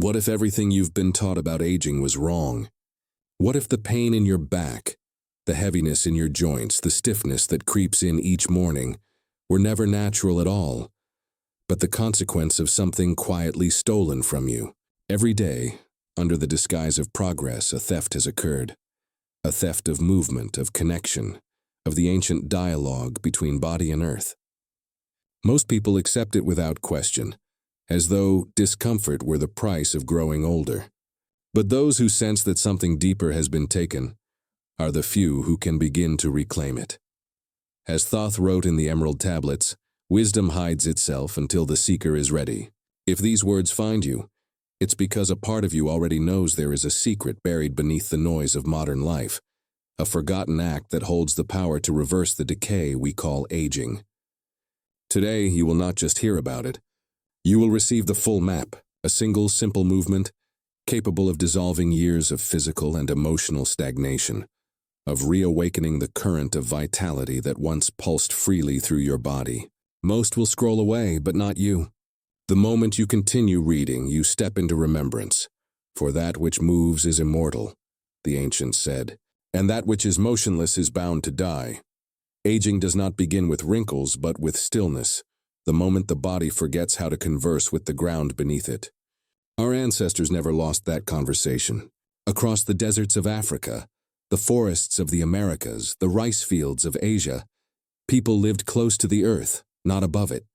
What if everything you've been taught about aging was wrong? What if the pain in your back, the heaviness in your joints, the stiffness that creeps in each morning, were never natural at all, but the consequence of something quietly stolen from you? Every day, under the disguise of progress, a theft has occurred. A theft of movement, of connection, of the ancient dialogue between body and earth. Most people accept it without question, as though discomfort were the price of growing older. But those who sense that something deeper has been taken are the few who can begin to reclaim it. As Thoth wrote in the Emerald Tablets, wisdom hides itself until the seeker is ready. If these words find you, it's because a part of you already knows there is a secret buried beneath the noise of modern life, a forgotten act that holds the power to reverse the decay we call aging. Today, you will not just hear about it. You will receive the full map, a single simple movement capable of dissolving years of physical and emotional stagnation, of reawakening the current of vitality that once pulsed freely through your body. Most will scroll away, but not you. The moment you continue reading, you step into remembrance. For that which moves is immortal, the ancients said, and that which is motionless is bound to die. Aging does not begin with wrinkles, but with stillness, the moment the body forgets how to converse with the ground beneath it. Our ancestors never lost that conversation. Across the deserts of Africa, the forests of the Americas, the rice fields of Asia, people lived close to the earth, not above it.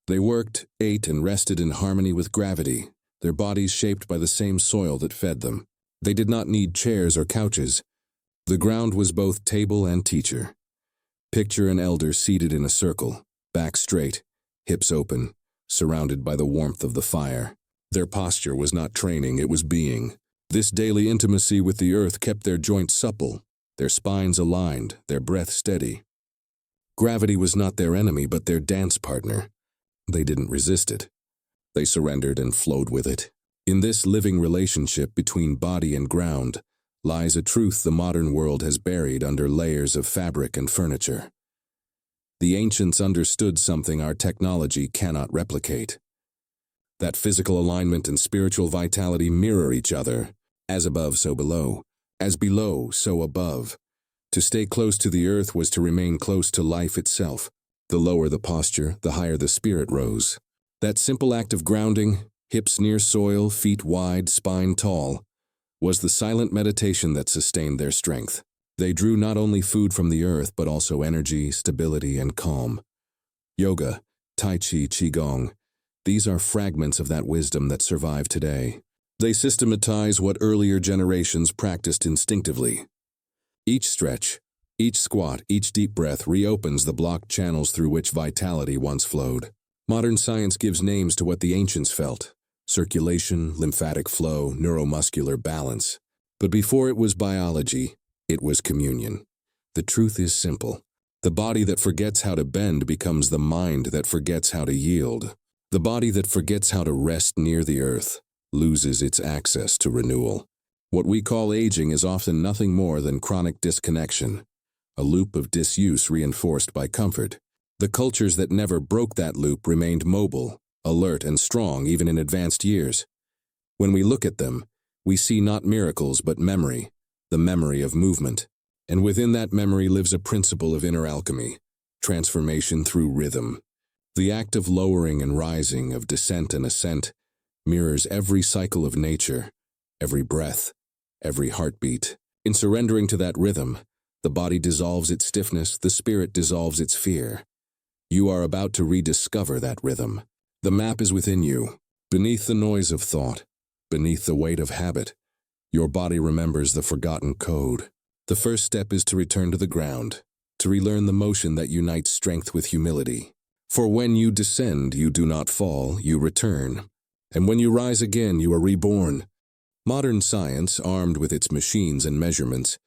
They worked, ate, and rested in harmony with gravity, their bodies shaped by the same soil that fed them. They did not need chairs or couches. The ground was both table and teacher. Picture an elder seated in a circle, back straight, hips open, surrounded by the warmth of the fire. Their posture was not training, it was being. This daily intimacy with the earth kept their joints supple, their spines aligned, their breath steady. Gravity was not their enemy, but their dance partner. They didn't resist it. They surrendered and flowed with it. In this living relationship between body and ground lies a truth the modern world has buried under layers of fabric and furniture. The ancients understood something our technology cannot replicate. That physical alignment and spiritual vitality mirror each other, as above, so below, as below, so above. To stay close to the earth was to remain close to life itself. The lower the posture, the higher the spirit rose. That simple act of grounding, hips near soil, feet wide, spine tall, was the silent meditation that sustained their strength. They drew not only food from the earth, but also energy, stability, and calm. Yoga, Tai Chi, Qigong, these are fragments of that wisdom that survive today. They systematize what earlier generations practiced instinctively. Each stretch, each squat, each deep breath reopens the blocked channels through which vitality once flowed. Modern science gives names to what the ancients felt: circulation, lymphatic flow, neuromuscular balance. But before it was biology, it was communion. The truth is simple. The body that forgets how to bend becomes the mind that forgets how to yield. The body that forgets how to rest near the earth loses its access to renewal. What we call aging is often nothing more than chronic disconnection, a loop of disuse reinforced by comfort. The cultures that never broke that loop remained mobile, alert, and strong even in advanced years. When we look at them, we see not miracles but memory, the memory of movement. And within that memory lives a principle of inner alchemy, transformation through rhythm. The act of lowering and rising, of descent and ascent, mirrors every cycle of nature, every breath, every heartbeat. In surrendering to that rhythm, the body dissolves its stiffness, the spirit dissolves its fear. You are about to rediscover that rhythm. The map is within you. Beneath the noise of thought, beneath the weight of habit, your body remembers the forgotten code. The first step is to return to the ground, to relearn the motion that unites strength with humility. For when you descend, you do not fall, you return. And when you rise again, you are reborn. Modern science, armed with its machines and measurements,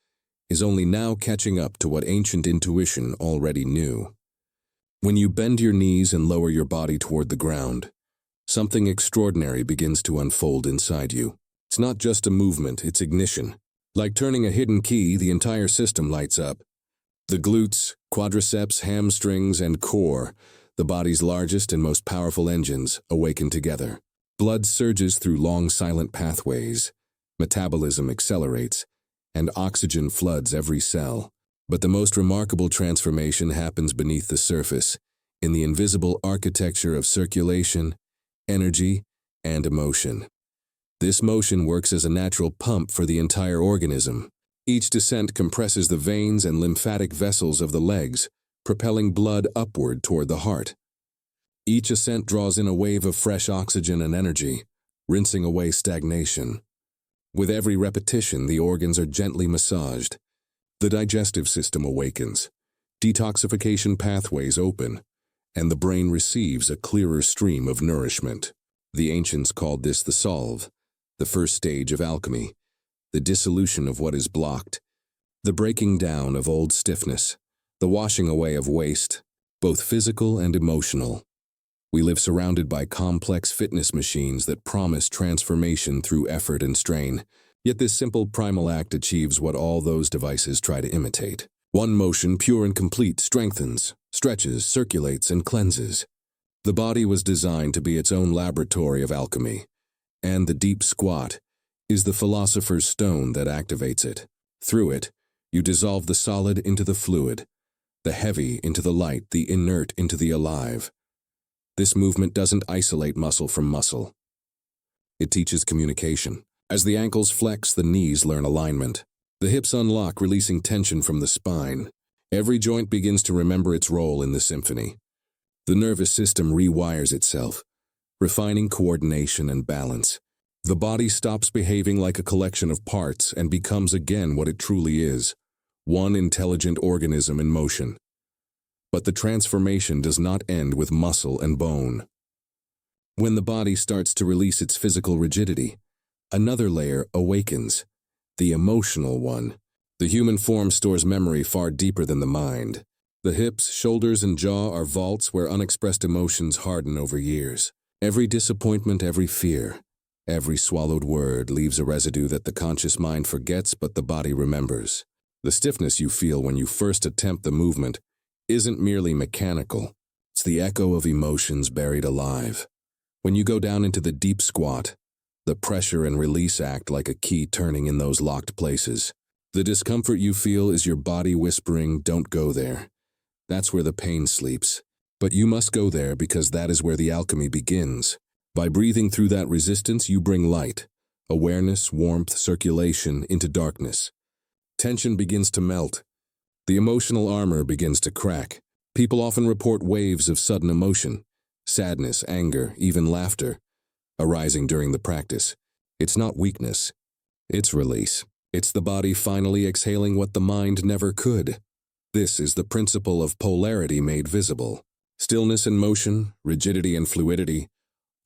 is only now catching up to what ancient intuition already knew. When you bend your knees and lower your body toward the ground, something extraordinary begins to unfold inside you. It's not just a movement, it's ignition. Like turning a hidden key, the entire system lights up. The glutes, quadriceps, hamstrings, and core, the body's largest and most powerful engines, awaken together. Blood surges through long silent pathways, metabolism accelerates, and oxygen floods every cell. But the most remarkable transformation happens beneath the surface, in the invisible architecture of circulation, energy, and emotion. This motion works as a natural pump for the entire organism. Each descent compresses the veins and lymphatic vessels of the legs, propelling blood upward toward the heart. Each ascent draws in a wave of fresh oxygen and energy, rinsing away stagnation. With every repetition, the organs are gently massaged. The digestive system awakens, detoxification pathways open, and the brain receives a clearer stream of nourishment. The ancients called this the solve, the first stage of alchemy, the dissolution of what is blocked, the breaking down of old stiffness, the washing away of waste, both physical and emotional. We live surrounded by complex fitness machines that promise transformation through effort and strain, yet this simple primal act achieves what all those devices try to imitate. One motion, pure and complete, strengthens, stretches, circulates, and cleanses. The body was designed to be its own laboratory of alchemy, and the deep squat is the philosopher's stone that activates it. Through it, you dissolve the solid into the fluid, the heavy into the light, the inert into the alive. This movement doesn't isolate muscle from muscle. It teaches communication. As the ankles flex, the knees learn alignment. The hips unlock, releasing tension from the spine. Every joint begins to remember its role in the symphony. The nervous system rewires itself, refining coordination and balance. The body stops behaving like a collection of parts and becomes again what it truly is, one intelligent organism in motion. But the transformation does not end with muscle and bone. When the body starts to release its physical rigidity, another layer awakens, the emotional one. The human form stores memory far deeper than the mind. The hips, shoulders, and jaw are vaults where unexpressed emotions harden over years. Every disappointment, every fear, every swallowed word leaves a residue that the conscious mind forgets but the body remembers. The stiffness you feel when you first attempt the movement isn't merely mechanical. It's the echo of emotions buried alive. When you go down into the deep squat, the pressure and release act like a key turning in those locked places. The discomfort you feel is your body whispering, "Don't go there." That's where the pain sleeps. But you must go there because that is where the alchemy begins. By breathing through that resistance, you bring light, awareness, warmth, circulation into darkness. Tension begins to melt. The emotional armor begins to crack. People often report waves of sudden emotion, sadness, anger, even laughter, arising during the practice. It's not weakness. It's release. It's the body finally exhaling what the mind never could. This is the principle of polarity made visible. Stillness and motion, rigidity and fluidity,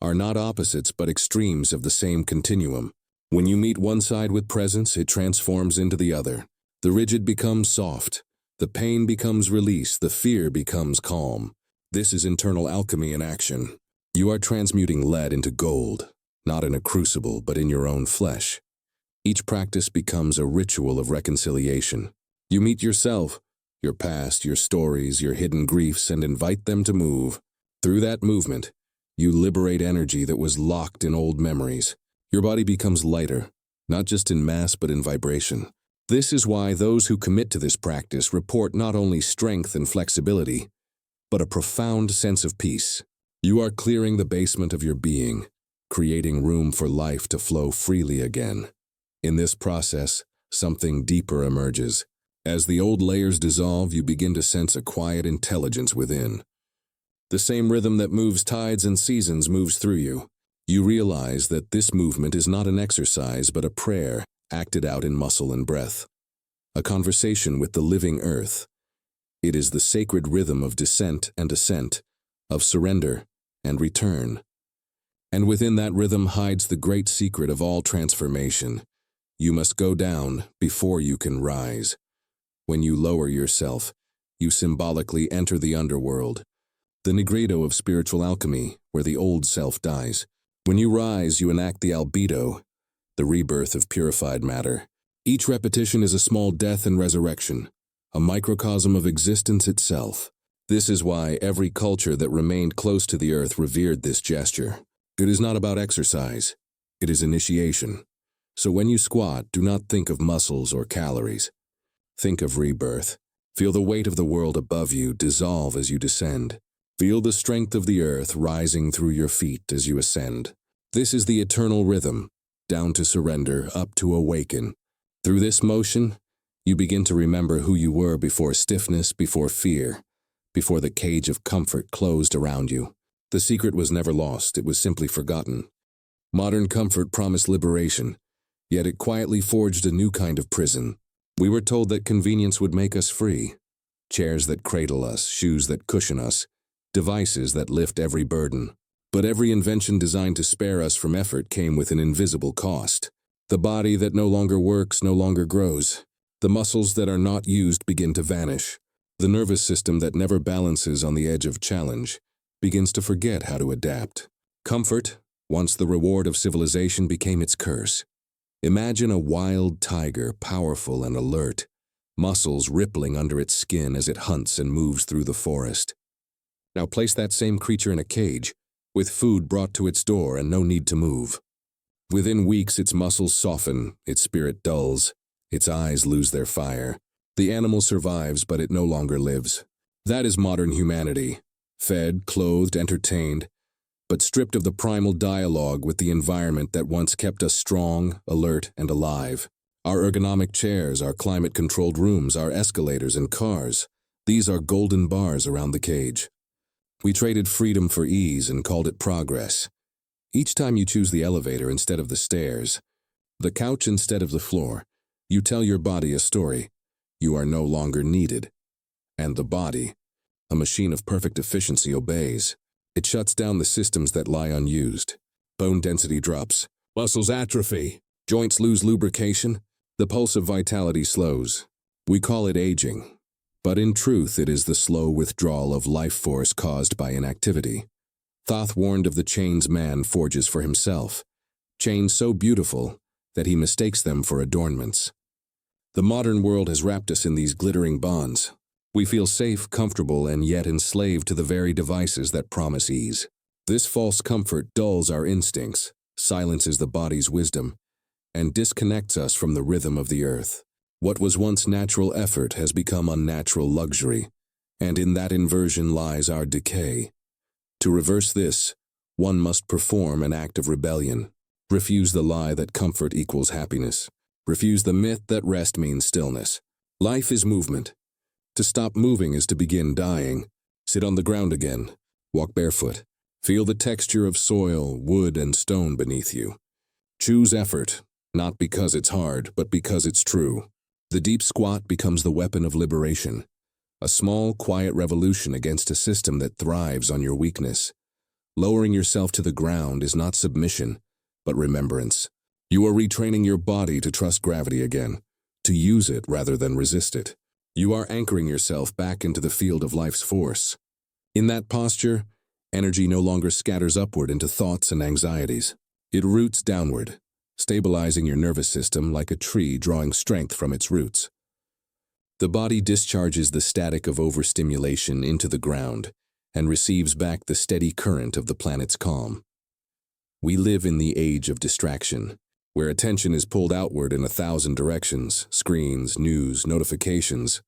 are not opposites but extremes of the same continuum. When you meet one side with presence, it transforms into the other. The rigid becomes soft. The pain becomes release, the fear becomes calm. This is internal alchemy in action. You are transmuting lead into gold, not in a crucible, but in your own flesh. Each practice becomes a ritual of reconciliation. You meet yourself, your past, your stories, your hidden griefs, and invite them to move. Through that movement, you liberate energy that was locked in old memories. Your body becomes lighter, not just in mass but in vibration. This is why those who commit to this practice report not only strength and flexibility, but a profound sense of peace. You are clearing the basement of your being, creating room for life to flow freely again. In this process, something deeper emerges. As the old layers dissolve, you begin to sense a quiet intelligence within. The same rhythm that moves tides and seasons moves through you. You realize that this movement is not an exercise but a prayer, acted out in muscle and breath. A conversation with the living earth. It is the sacred rhythm of descent and ascent, of surrender and return. And within that rhythm hides the great secret of all transformation. You must go down before you can rise. When you lower yourself, you symbolically enter the underworld, the nigredo of spiritual alchemy, where the old self dies. When you rise, you enact the albedo, the rebirth of purified matter. Each repetition is a small death and resurrection, a microcosm of existence itself. This is why every culture that remained close to the earth revered this gesture. It is not about exercise. It is initiation. So when you squat, do not think of muscles or calories. Think of rebirth. Feel the weight of the world above you dissolve as you descend. Feel the strength of the earth rising through your feet as you ascend. This is the eternal rhythm, down to surrender, up to awaken. Through this motion, you begin to remember who you were before stiffness, before fear, before the cage of comfort closed around you. The secret was never lost, it was simply forgotten. Modern comfort promised liberation, yet it quietly forged a new kind of prison. We were told that convenience would make us free. Chairs that cradle us, shoes that cushion us, devices that lift every burden. But every invention designed to spare us from effort came with an invisible cost. The body that no longer works no longer grows. The muscles that are not used begin to vanish. The nervous system that never balances on the edge of challenge begins to forget how to adapt. Comfort, once the reward of civilization, became its curse. Imagine a wild tiger, powerful and alert, muscles rippling under its skin as it hunts and moves through the forest. Now place that same creature in a cage, with food brought to its door and no need to move. Within weeks, its muscles soften, its spirit dulls, its eyes lose their fire. The animal survives, but it no longer lives. That is modern humanity, fed, clothed, entertained, but stripped of the primal dialogue with the environment that once kept us strong, alert, and alive. Our ergonomic chairs, our climate-controlled rooms, our escalators and cars, these are golden bars around the cage. We traded freedom for ease and called it progress. Each time you choose the elevator instead of the stairs, the couch instead of the floor, you tell your body a story. You are no longer needed. And the body, a machine of perfect efficiency, obeys. It shuts down the systems that lie unused. Bone density drops, muscles atrophy, joints lose lubrication, the pulse of vitality slows. We call it aging, but in truth it is the slow withdrawal of life force caused by inactivity. Thoth warned of the chains man forges for himself, chains so beautiful that he mistakes them for adornments. The modern world has wrapped us in these glittering bonds. We feel safe, comfortable, and yet enslaved to the very devices that promise ease. This false comfort dulls our instincts, silences the body's wisdom, and disconnects us from the rhythm of the earth. What was once natural effort has become unnatural luxury, and in that inversion lies our decay. To reverse this, one must perform an act of rebellion. Refuse the lie that comfort equals happiness. Refuse the myth that rest means stillness. Life is movement. To stop moving is to begin dying. Sit on the ground again. Walk barefoot. Feel the texture of soil, wood, and stone beneath you. Choose effort, not because it's hard, but because it's true. The deep squat becomes the weapon of liberation. A small, quiet revolution against a system that thrives on your weakness. Lowering yourself to the ground is not submission, but remembrance. You are retraining your body to trust gravity again, to use it rather than resist it. You are anchoring yourself back into the field of life's force. In that posture, energy no longer scatters upward into thoughts and anxieties. It roots downward, stabilizing your nervous system like a tree drawing strength from its roots. The body discharges the static of overstimulation into the ground and receives back the steady current of the planet's calm. We live in the age of distraction, where attention is pulled outward in 1,000 directions, screens, news, notifications,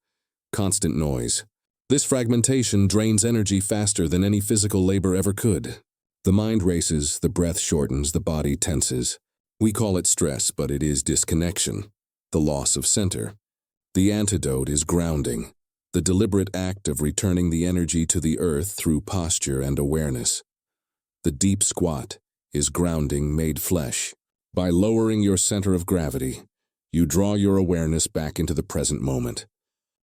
constant noise. This fragmentation drains energy faster than any physical labor ever could. The mind races, the breath shortens, the body tenses. We call it stress, but it is disconnection, the loss of center. The antidote is grounding, the deliberate act of returning the energy to the earth through posture and awareness. The deep squat is grounding made flesh. By lowering your center of gravity, you draw your awareness back into the present moment.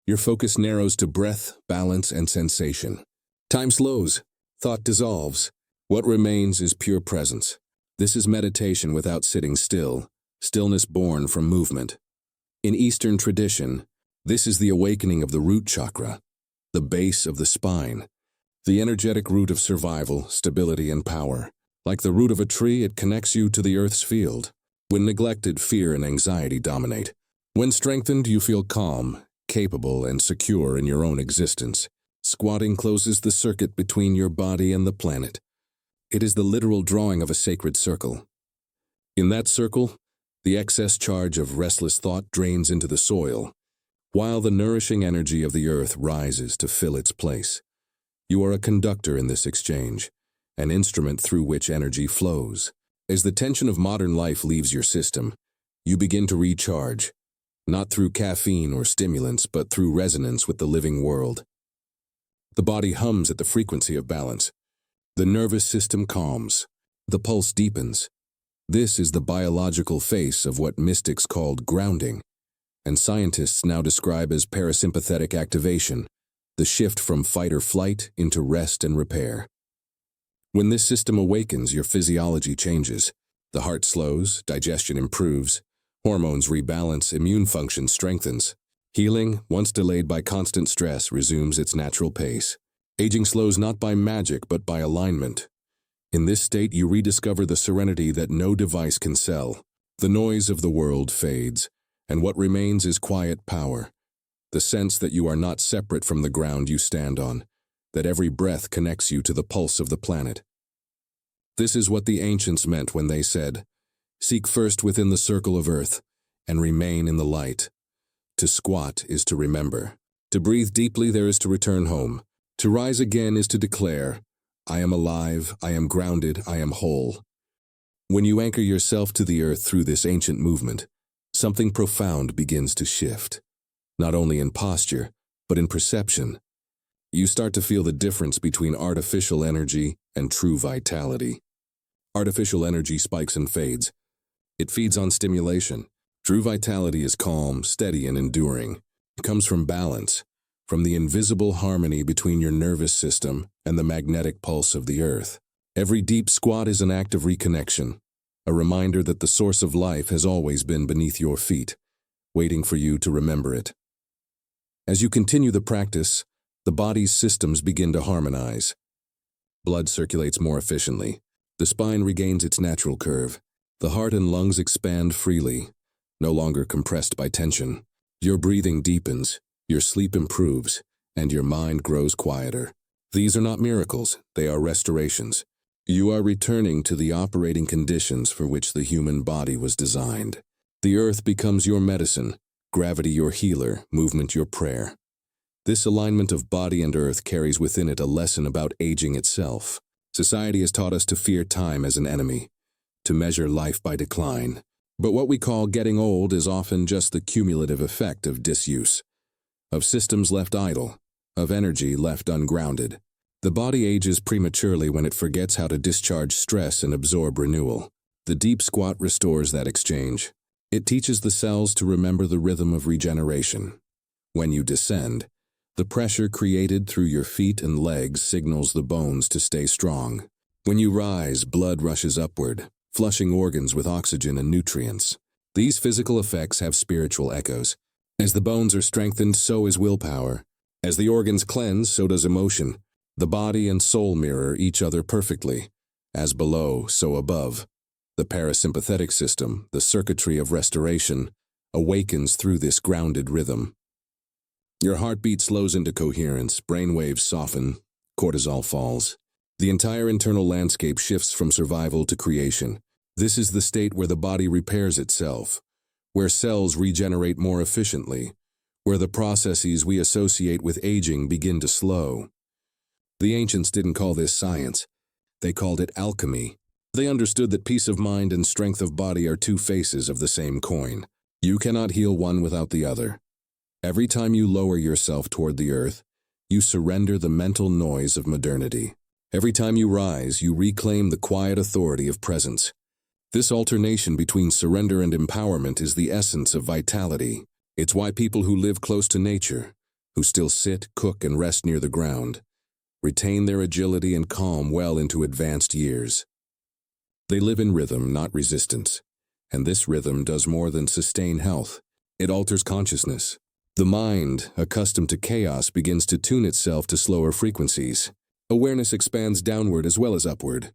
Your focus narrows to breath, balance, and sensation. Time slows, thought dissolves. What remains is pure presence. This is meditation without sitting still, stillness born from movement. In Eastern tradition, this is the awakening of the root chakra, the base of the spine, the energetic root of survival, stability, and power. Like the root of a tree, it connects you to the earth's field. When neglected, fear and anxiety dominate. When strengthened, you feel calm, capable, and secure in your own existence. Squatting closes the circuit between your body and the planet. It is the literal drawing of a sacred circle. In that circle, the excess charge of restless thought drains into the soil, while the nourishing energy of the earth rises to fill its place. You are a conductor in this exchange, an instrument through which energy flows. As the tension of modern life leaves your system, you begin to recharge, not through caffeine or stimulants, but through resonance with the living world. The body hums at the frequency of balance. The nervous system calms. The pulse deepens. This is the biological face of what mystics called grounding, and scientists now describe as parasympathetic activation, the shift from fight or flight into rest and repair. When this system awakens, your physiology changes. The heart slows, digestion improves, hormones rebalance, immune function strengthens. Healing, once delayed by constant stress, resumes its natural pace. Aging slows not by magic, but by alignment. In this state, you rediscover the serenity that no device can sell. The noise of the world fades, and what remains is quiet power. The sense that you are not separate from the ground you stand on, that every breath connects you to the pulse of the planet. This is what the ancients meant when they said, "Seek first within the circle of earth, and remain in the light." To squat is to remember. To breathe deeply there is to return home. To rise again is to declare, "I am alive, I am grounded, I am whole." When you anchor yourself to the earth through this ancient movement, something profound begins to shift. Not only in posture, but in perception. You start to feel the difference between artificial energy and true vitality. Artificial energy spikes and fades. It feeds on stimulation. True vitality is calm, steady, and enduring. It comes from balance, from the invisible harmony between your nervous system and the magnetic pulse of the earth. Every deep squat is an act of reconnection, a reminder that the source of life has always been beneath your feet, waiting for you to remember it. As you continue the practice, the body's systems begin to harmonize. Blood circulates more efficiently. The spine regains its natural curve. The heart and lungs expand freely, no longer compressed by tension. Your breathing deepens, your sleep improves, and your mind grows quieter. These are not miracles, they are restorations. You are returning to the operating conditions for which the human body was designed. The earth becomes your medicine, gravity your healer, movement your prayer. This alignment of body and earth carries within it a lesson about aging itself. Society has taught us to fear time as an enemy, to measure life by decline. But what we call getting old is often just the cumulative effect of disuse, of systems left idle, of energy left ungrounded. The body ages prematurely when it forgets how to discharge stress and absorb renewal. The deep squat restores that exchange. It teaches the cells to remember the rhythm of regeneration. When you descend, the pressure created through your feet and legs signals the bones to stay strong. When you rise, blood rushes upward, flushing organs with oxygen and nutrients. These physical effects have spiritual echoes. As the bones are strengthened, so is willpower. As the organs cleanse, so does emotion. The body and soul mirror each other perfectly. As below, so above. The parasympathetic system, the circuitry of restoration, awakens through this grounded rhythm. Your heartbeat slows into coherence, brainwaves soften, cortisol falls. The entire internal landscape shifts from survival to creation. This is the state where the body repairs itself, where cells regenerate more efficiently, where the processes we associate with aging begin to slow. The ancients didn't call this science. They called it alchemy. They understood that peace of mind and strength of body are two faces of the same coin. You cannot heal one without the other. Every time you lower yourself toward the earth, you surrender the mental noise of modernity. Every time you rise, you reclaim the quiet authority of presence. This alternation between surrender and empowerment is the essence of vitality. It's why people who live close to nature, who still sit, cook, and rest near the ground, retain their agility and calm well into advanced years. They live in rhythm, not resistance. And this rhythm does more than sustain health. It alters consciousness. The mind, accustomed to chaos, begins to tune itself to slower frequencies. Awareness expands downward as well as upward.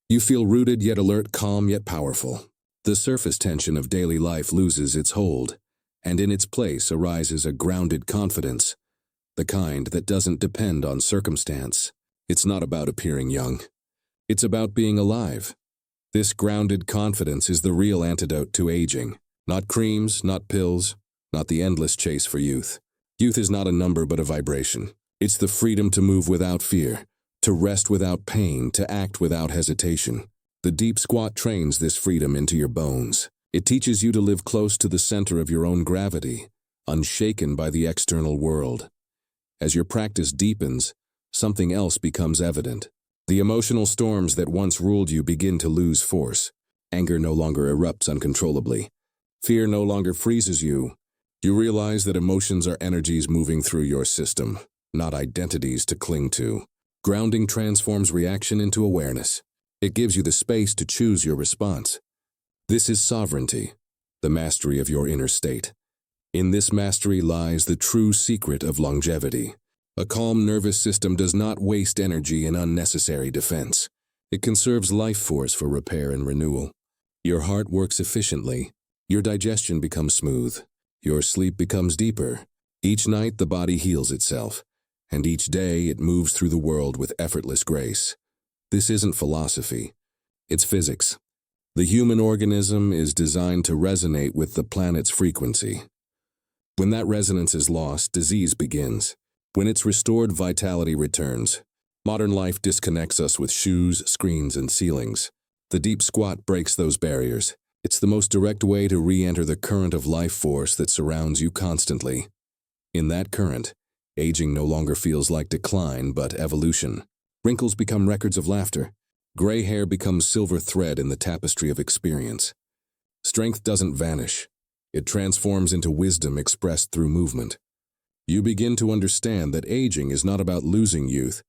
You feel rooted yet alert, calm yet powerful. The surface tension of daily life loses its hold, and in its place arises a grounded confidence, the kind that doesn't depend on circumstance. It's not about appearing young. It's about being alive. This grounded confidence is the real antidote to aging. Not creams, not pills, not the endless chase for youth. Youth is not a number but a vibration. It's the freedom to move without fear, to rest without pain, to act without hesitation. The deep squat trains this freedom into your bones. It teaches you to live close to the center of your own gravity, unshaken by the external world. As your practice deepens, something else becomes evident. The emotional storms that once ruled you begin to lose force. Anger no longer erupts uncontrollably. Fear no longer freezes you. You realize that emotions are energies moving through your system, not identities to cling to. Grounding transforms reaction into awareness. It gives you the space to choose your response. This is sovereignty, the mastery of your inner state. In this mastery lies the true secret of longevity. A calm nervous system does not waste energy in unnecessary defense. It conserves life force for repair and renewal. Your heart works efficiently. Your digestion becomes smooth. Your sleep becomes deeper. Each night the body heals itself, and each day it moves through the world with effortless grace. This isn't philosophy. It's physics. The human organism is designed to resonate with the planet's frequency. When that resonance is lost, disease begins. When it's restored, vitality returns. Modern life disconnects us with shoes, screens, and ceilings. The deep squat breaks those barriers. It's the most direct way to re-enter the current of life force that surrounds you constantly. In that current, aging no longer feels like decline, but evolution. Wrinkles become records of laughter. Gray hair becomes silver thread in the tapestry of experience. Strength doesn't vanish. It transforms into wisdom expressed through movement. You begin to understand that aging is not about losing youth,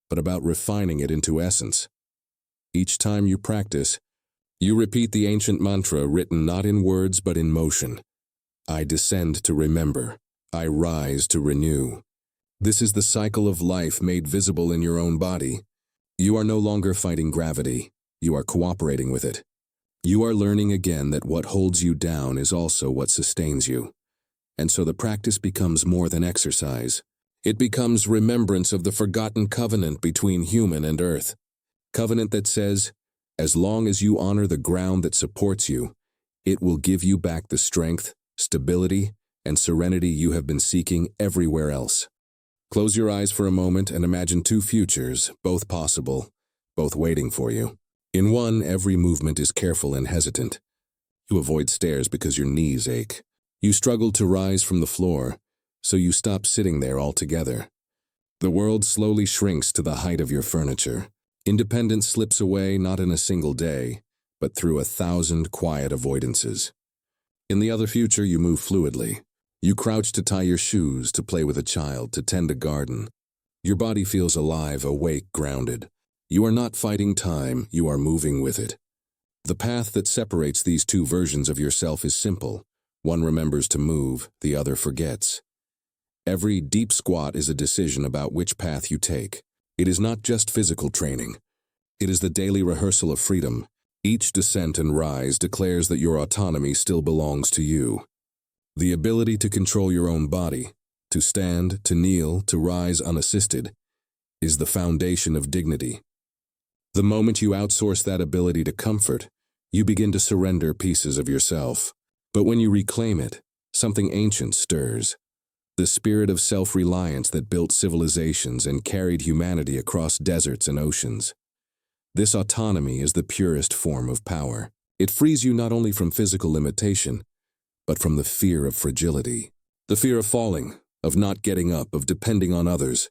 but about refining it into essence. Each time you practice, you repeat the ancient mantra written not in words but in motion. I descend to remember. I rise to renew. This is the cycle of life made visible in your own body. You are no longer fighting gravity. You are cooperating with it. You are learning again that what holds you down is also what sustains you. And so the practice becomes more than exercise. It becomes remembrance of the forgotten covenant between human and earth. Covenant that says, as long as you honor the ground that supports you, it will give you back the strength, stability, and serenity you have been seeking everywhere else. Close your eyes for a moment and imagine two futures, both possible, both waiting for you. In one, every movement is careful and hesitant. You avoid stairs because your knees ache. You struggle to rise from the floor, so you stop sitting there altogether. The world slowly shrinks to the height of your furniture. Independence slips away not in a single day, but through 1,000 quiet avoidances. In the other future, you move fluidly. You crouch to tie your shoes, to play with a child, to tend a garden. Your body feels alive, awake, grounded. You are not fighting time, you are moving with it. The path that separates these two versions of yourself is simple. One remembers to move, the other forgets. Every deep squat is a decision about which path you take. It is not just physical training. It is the daily rehearsal of freedom. Each descent and rise declares that your autonomy still belongs to you. The ability to control your own body, to stand, to kneel, to rise unassisted, is the foundation of dignity. The moment you outsource that ability to comfort, you begin to surrender pieces of yourself. But when you reclaim it, something ancient stirs. The spirit of self-reliance that built civilizations and carried humanity across deserts and oceans. This autonomy is the purest form of power. It frees you not only from physical limitation, but from the fear of fragility. The fear of falling, of not getting up, of depending on others.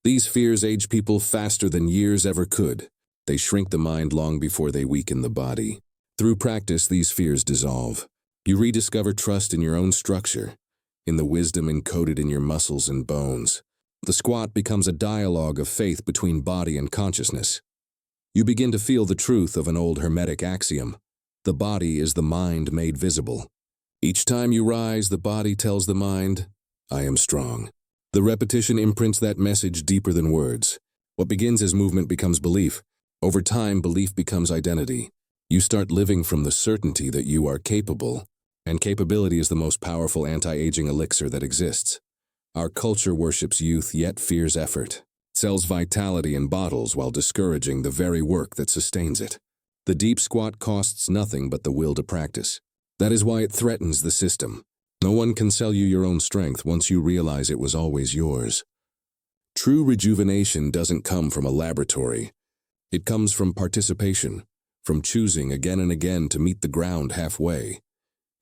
These fears age people faster than years ever could. They shrink the mind long before they weaken the body. Through practice, these fears dissolve. You rediscover trust in your own structure, in the wisdom encoded in your muscles and bones. The squat becomes a dialogue of faith between body and consciousness. You begin to feel the truth of an old Hermetic axiom. The body is the mind made visible. Each time you rise, the body tells the mind, I am strong. The repetition imprints that message deeper than words. What begins as movement becomes belief. Over time, belief becomes identity. You start living from the certainty that you are capable. And capability is the most powerful anti-aging elixir that exists. Our culture worships youth yet fears effort. sells vitality in bottles while discouraging the very work that sustains it. The deep squat costs nothing but the will to practice. That is why it threatens the system. No one can sell you your own strength once you realize it was always yours. True rejuvenation doesn't come from a laboratory. It comes from participation, from choosing again and again to meet the ground halfway.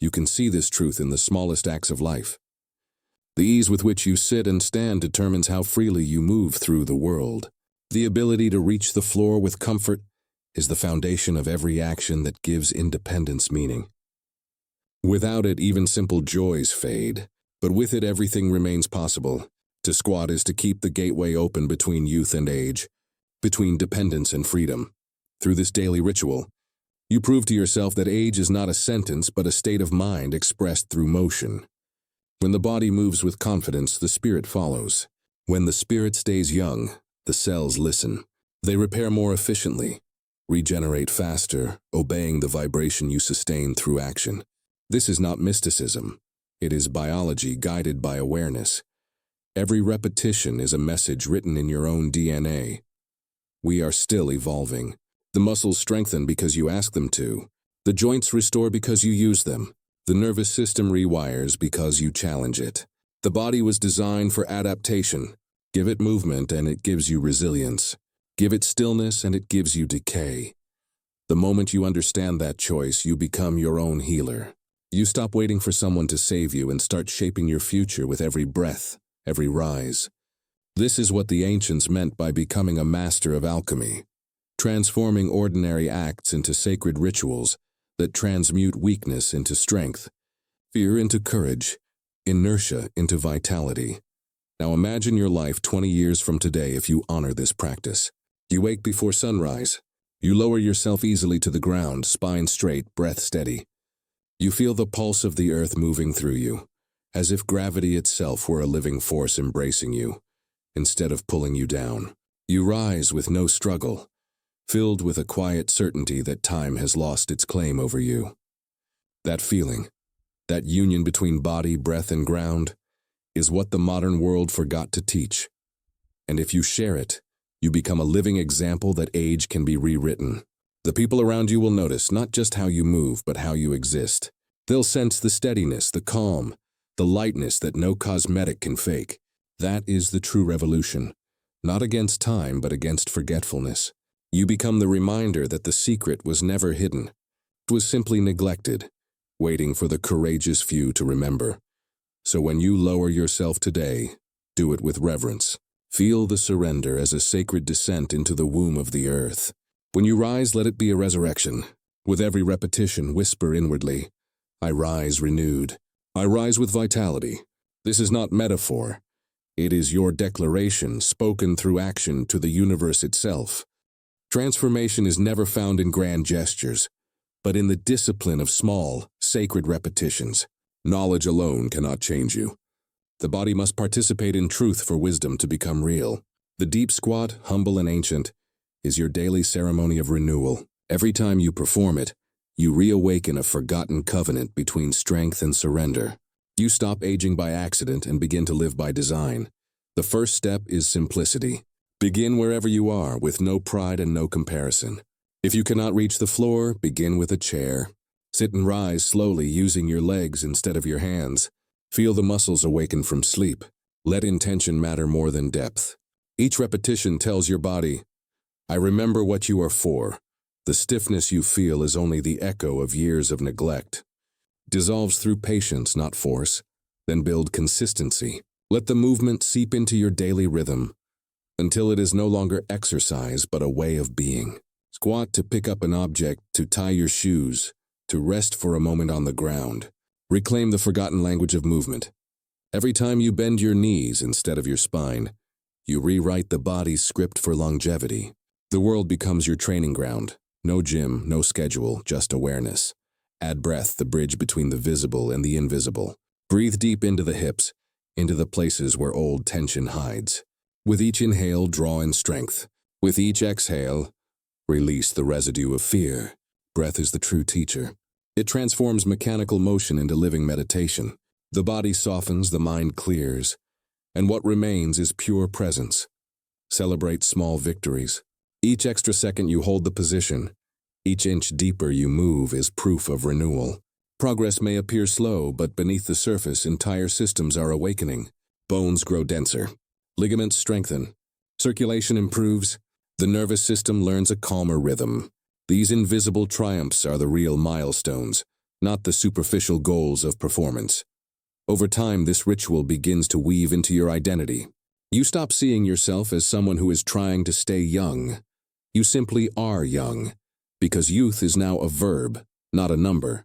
You can see this truth in the smallest acts of life. The ease with which you sit and stand determines how freely you move through the world. The ability to reach the floor with comfort is the foundation of every action that gives independence meaning. Without it, even simple joys fade, but with it everything remains possible. To squat is to keep the gateway open between youth and age, between dependence and freedom. Through this daily ritual, you prove to yourself that age is not a sentence but a state of mind expressed through motion. When the body moves with confidence, the spirit follows. When the spirit stays young, the cells listen. They repair more efficiently, regenerate faster, obeying the vibration you sustain through action. This is not mysticism. It is biology guided by awareness. Every repetition is a message written in your own DNA. We are still evolving. The muscles strengthen because you ask them to. The joints restore because you use them. The nervous system rewires because you challenge it. The body was designed for adaptation. Give it movement and it gives you resilience. Give it stillness and it gives you decay. The moment you understand that choice, you become your own healer. You stop waiting for someone to save you and start shaping your future with every breath, every rise. This is what the ancients meant by becoming a master of alchemy, transforming ordinary acts into sacred rituals that transmute weakness into strength, fear into courage, inertia into vitality. Now imagine your life 20 years from today if you honor this practice. You wake before sunrise. You lower yourself easily to the ground, spine straight, breath steady. You feel the pulse of the earth moving through you, as if gravity itself were a living force embracing you, instead of pulling you down. You rise with no struggle, filled with a quiet certainty that time has lost its claim over you. That feeling, that union between body, breath, and ground, is what the modern world forgot to teach. And if you share it, you become a living example that age can be rewritten. The people around you will notice not just how you move, but how you exist. They'll sense the steadiness, the calm, the lightness that no cosmetic can fake. That is the true revolution, not against time, but against forgetfulness. You become the reminder that the secret was never hidden. It was simply neglected, waiting for the courageous few to remember. So when you lower yourself today, do it with reverence. Feel the surrender as a sacred descent into the womb of the earth. When you rise, let it be a resurrection. With every repetition, whisper inwardly, I rise renewed. I rise with vitality. This is not metaphor. It is your declaration, spoken through action to the universe itself. Transformation is never found in grand gestures, but in the discipline of small, sacred repetitions. Knowledge alone cannot change you. The body must participate in truth for wisdom to become real. The deep squat, humble and ancient, is your daily ceremony of renewal. Every time you perform it, you reawaken a forgotten covenant between strength and surrender. You stop aging by accident and begin to live by design. The first step is simplicity. Begin wherever you are, with no pride and no comparison. If you cannot reach the floor, begin with a chair. Sit and rise slowly, using your legs instead of your hands. Feel the muscles awaken from sleep. Let intention matter more than depth. Each repetition tells your body, I remember what you are for. The stiffness you feel is only the echo of years of neglect. Dissolves through patience, not force. Then build consistency. Let the movement seep into your daily rhythm until it is no longer exercise but a way of being. Squat to pick up an object, to tie your shoes, to rest for a moment on the ground. Reclaim the forgotten language of movement. Every time you bend your knees instead of your spine, you rewrite the body's script for longevity. The world becomes your training ground. No gym, no schedule, just awareness. Add breath, the bridge between the visible and the invisible. Breathe deep into the hips, into the places where old tension hides. With each inhale, draw in strength. With each exhale, release the residue of fear. Breath is the true teacher. It transforms mechanical motion into living meditation. The body softens, the mind clears, and what remains is pure presence. Celebrate small victories. Each extra second you hold the position, each inch deeper you move is proof of renewal. Progress may appear slow, but beneath the surface, entire systems are awakening. Bones grow denser. Ligaments strengthen. Circulation improves. The nervous system learns a calmer rhythm. These invisible triumphs are the real milestones, not the superficial goals of performance. Over time, this ritual begins to weave into your identity. You stop seeing yourself as someone who is trying to stay young. You simply are young, because youth is now a verb, not a number.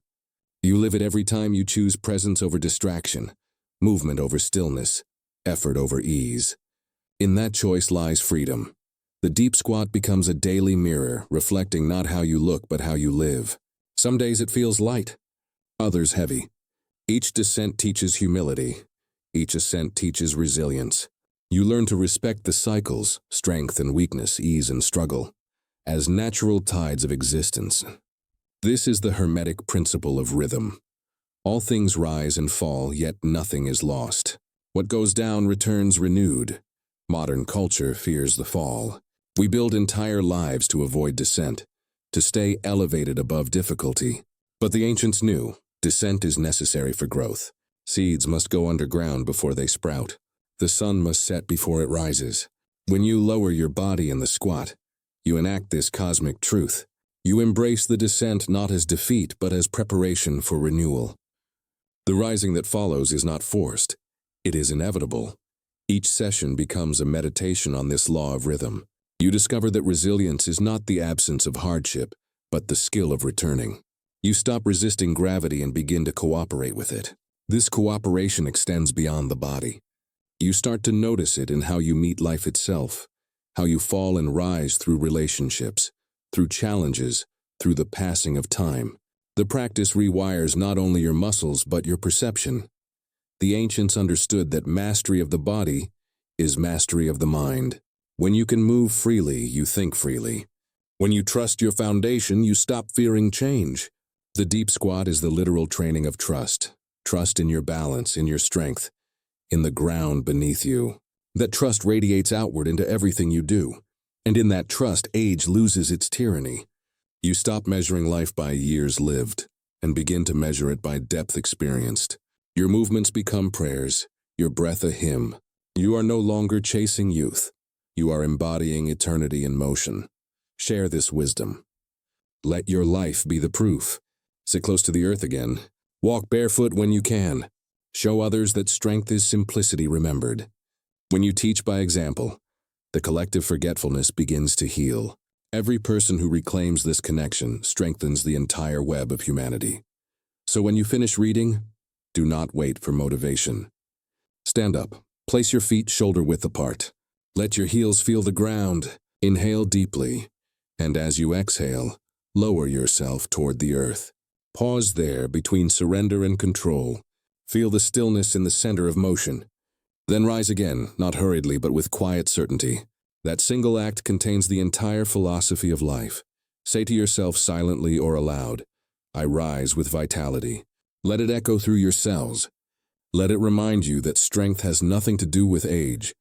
You live it every time you choose presence over distraction, movement over stillness, effort over ease. In that choice lies freedom. The deep squat becomes a daily mirror, reflecting not how you look but how you live. Some days it feels light, others heavy. Each descent teaches humility. Each ascent teaches resilience. You learn to respect the cycles, strength and weakness, ease and struggle, as natural tides of existence. This is the Hermetic principle of rhythm. All things rise and fall, yet nothing is lost. What goes down returns renewed. Modern culture fears the fall. We build entire lives to avoid descent, to stay elevated above difficulty. But the ancients knew descent is necessary for growth. Seeds must go underground before they sprout. The sun must set before it rises. When you lower your body in the squat, you enact this cosmic truth. You embrace the descent not as defeat, but as preparation for renewal. The rising that follows is not forced. It is inevitable. Each session becomes a meditation on this law of rhythm. You discover that resilience is not the absence of hardship, but the skill of returning. You stop resisting gravity and begin to cooperate with it. This cooperation extends beyond the body. You start to notice it in how you meet life itself, how you fall and rise through relationships, through challenges, through the passing of time. The practice rewires not only your muscles but your perception. The ancients understood that mastery of the body is mastery of the mind. When you can move freely, you think freely. When you trust your foundation, you stop fearing change. The deep squat is the literal training of trust. Trust in your balance, in your strength, in the ground beneath you. That trust radiates outward into everything you do. And in that trust, age loses its tyranny. You stop measuring life by years lived and begin to measure it by depth experienced. Your movements become prayers, your breath a hymn. You are no longer chasing youth. You are embodying eternity in motion. Share this wisdom. Let your life be the proof. Sit close to the earth again. Walk barefoot when you can. Show others that strength is simplicity remembered. When you teach by example, the collective forgetfulness begins to heal. Every person who reclaims this connection strengthens the entire web of humanity. So when you finish reading, do not wait for motivation. Stand up. Place your feet shoulder-width apart. Let your heels feel the ground. Inhale deeply. And as you exhale, lower yourself toward the earth. Pause there between surrender and control. Feel the stillness in the center of motion. Then rise again, not hurriedly but with quiet certainty. That single act contains the entire philosophy of life. Say to yourself silently or aloud, I rise with vitality. Let it echo through your cells. Let it remind you that strength has nothing to do with age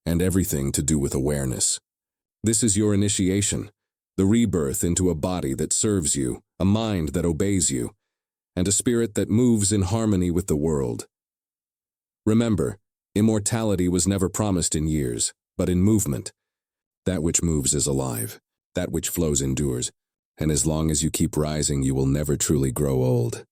and everything to do with awareness. This is your initiation, the rebirth into a body that serves you, a mind that obeys you, and a spirit that moves in harmony with the world. Remember, immortality was never promised in years, but in movement. That which moves is alive, that which flows endures, and as long as you keep rising, you will never truly grow old.